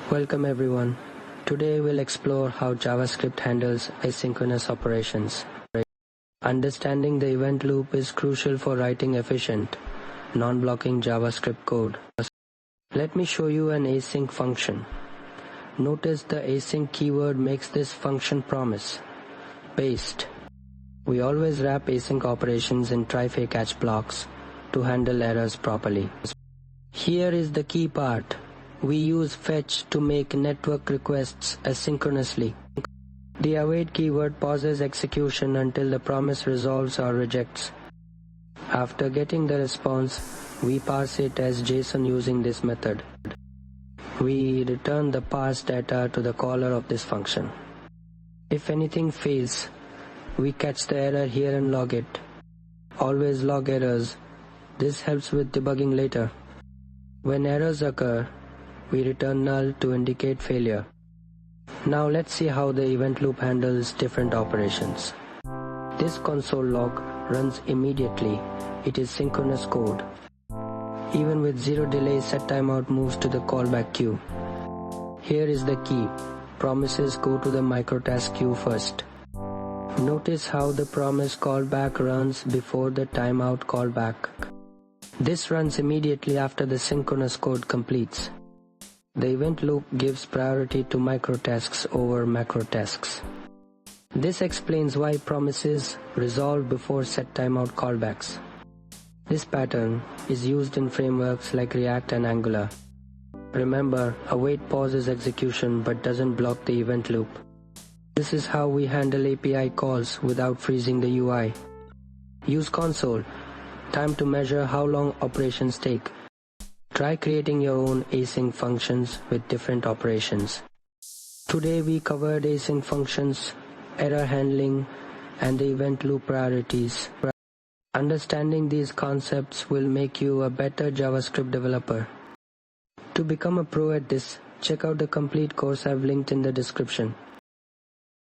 Welcome everyone. Today we'll explore how JavaScript handles asynchronous operations. Understanding the event loop is crucial for writing efficient, non-blocking JavaScript code. Let me show you an async function. Notice the async keyword makes this function promise. Paste. We always wrap async operations in try-fake-catch blocks to handle errors properly. Here is the key part. We use fetch to make network requests asynchronously. The await keyword pauses execution until the promise resolves or rejects. After getting the response, we parse it as JSON using this method. We return the parsed data to the caller of this function. If anything fails, we catch the error here and log it. Always log errors. This helps with debugging later. When errors occur, we return null to indicate failure. Now let's see how the event loop handles different operations. This console log runs immediately. It is synchronous code. Even with zero delay, setTimeout moves to the callback queue. Here is the key. Promises go to the Microtask queue first. Notice how the promise callback runs before the timeout callback. This runs immediately after the synchronous code completes. The event loop gives priority to microtasks over macrotasks. This explains why promises resolve before setTimeout callbacks. This pattern is used in frameworks like React and Angular. Remember, await pauses execution but doesn't block the event loop. This is how we handle API calls without freezing the UI. Use console. Time to measure how long operations take. Try creating your own async functions with different operations. Today we covered async functions, error handling, and the event loop priorities. Understanding these concepts will make you a better JavaScript developer. To become a pro at this, check out the complete course I've linked in the description.